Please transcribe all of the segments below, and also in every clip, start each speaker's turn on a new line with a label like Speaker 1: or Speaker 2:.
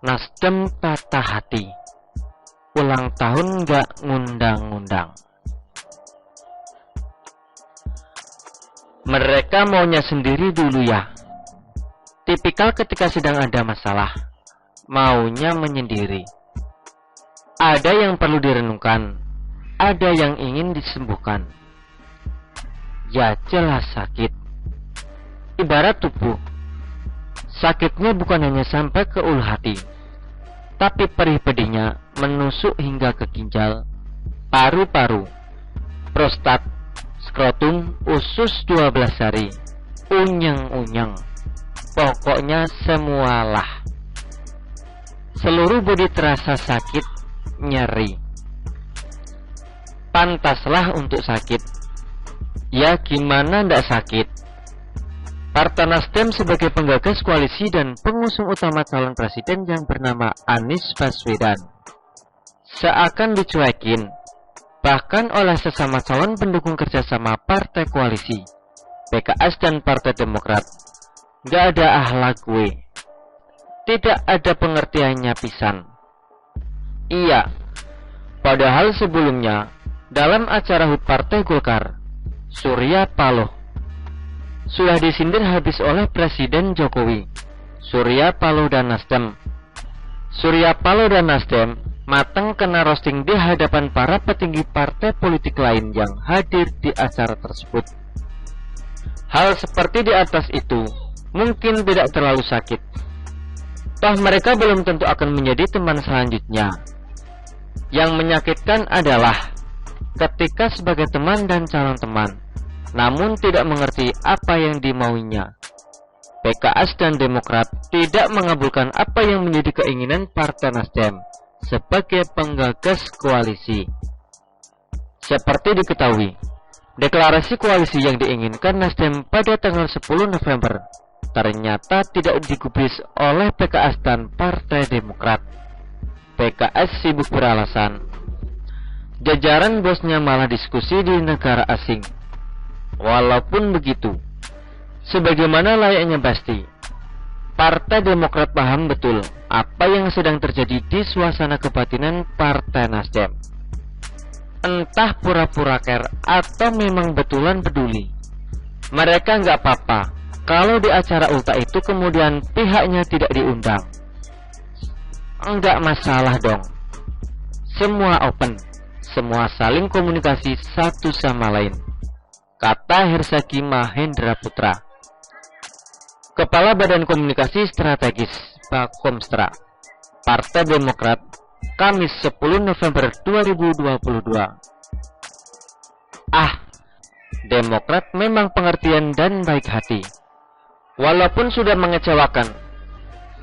Speaker 1: Nasdem patah hati, ulang tahun nggak ngundang-ngundang. Mereka maunya sendiri dulu ya. Tipikal ketika sedang ada masalah, maunya menyendiri. Ada yang perlu direnungkan, ada yang ingin disembuhkan. Ya jelas sakit. Ibarat tubuh, sakitnya bukan hanya sampai ke ulu hati, tapi perih pedihnya menusuk hingga ke ginjal, paru-paru, prostat, skrotum, usus 12 jari, unyeng-unyeng. Pokoknya semualah. Seluruh bodi terasa sakit, nyeri. Pantaslah untuk sakit. Ya gimana ndak sakit? Partai Nasdem sebagai penggagas koalisi dan pengusung utama calon presiden yang bernama Anies Baswedan seakan dicuekin, bahkan oleh sesama calon pendukung kerjasama partai koalisi, PKS dan Partai Demokrat. Gak ada akhlak gue, tidak ada pengertiannya pisan. Iya, padahal sebelumnya dalam acara HUT Partai Golkar, Surya Paloh sudah disindir habis oleh Presiden Jokowi. Surya Paloh dan Nasdem. Surya Paloh dan Nasdem matang kena roasting di hadapan para petinggi partai politik lain yang hadir di acara tersebut. Hal seperti di atas itu mungkin tidak terlalu sakit. Toh mereka belum tentu akan menjadi teman selanjutnya. Yang menyakitkan adalah ketika sebagai teman dan calon teman, namun tidak mengerti apa yang dimauinya. PKS dan Demokrat tidak mengabulkan apa yang menjadi keinginan Partai Nasdem sebagai penggagas koalisi. Seperti diketahui, deklarasi koalisi yang diinginkan Nasdem pada tanggal 10 November ternyata tidak digubris oleh PKS dan Partai Demokrat. PKS sibuk beralasan, jajaran bosnya malah diskusi di negara asing. Walaupun begitu, sebagaimana layaknya pasti, Partai Demokrat paham betul apa yang sedang terjadi di suasana kebatinan Partai Nasdem. Entah pura-pura care atau memang betulan peduli, mereka nggak apa-apa kalau di acara ulta itu kemudian pihaknya tidak diundang. Enggak masalah dong. Semua open, semua saling komunikasi satu sama lain, kata Hersaki Mahendra Putra, Kepala Badan Komunikasi Strategis Bakomstra, Partai Demokrat, Kamis 10 November 2022. Demokrat memang pengertian dan baik hati. Walaupun sudah mengecewakan,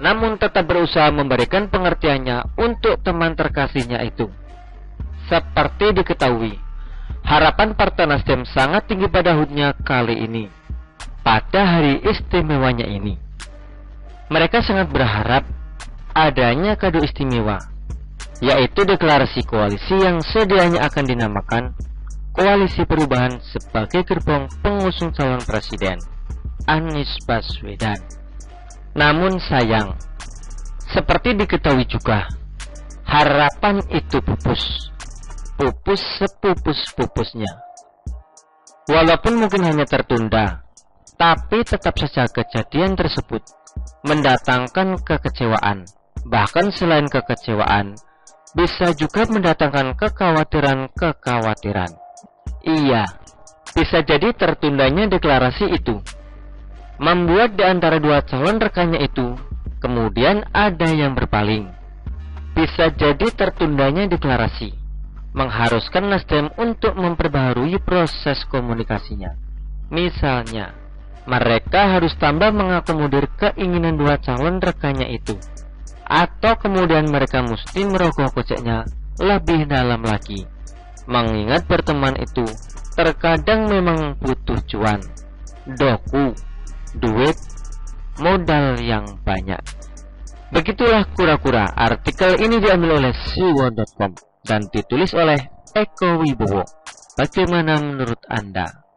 Speaker 1: namun tetap berusaha memberikan pengertiannya untuk teman terkasihnya itu. Seperti diketahui, harapan Partai Nasdem sangat tinggi pada HUT-nya kali ini, pada hari istimewanya ini. Mereka sangat berharap adanya kado istimewa, yaitu deklarasi koalisi yang sedianya akan dinamakan Koalisi Perubahan sebagai gerbong pengusung calon presiden Anies Baswedan. Namun sayang, seperti diketahui juga, harapan itu pupus sepupus-pupusnya. Walaupun mungkin hanya tertunda, tapi tetap saja kejadian tersebut mendatangkan kekecewaan. Bahkan selain kekecewaan, bisa juga mendatangkan kekhawatiran-kekhawatiran. Iya, bisa jadi tertundanya deklarasi itu membuat di antara dua calon rekannya itu kemudian ada yang berpaling. Bisa jadi tertundanya deklarasi mengharuskan Nasdem untuk memperbaharui proses komunikasinya. Misalnya, mereka harus tambah mengakomodir keinginan dua calon rekannya itu, atau kemudian mereka mesti merogoh koceknya lebih dalam lagi, mengingat pertemuan itu terkadang memang butuh cuan, doku, duit, modal yang banyak. Begitulah kura-kura. Artikel ini diambil oleh siwon.com dan ditulis oleh Eko Wibowo. Bagaimana menurut Anda?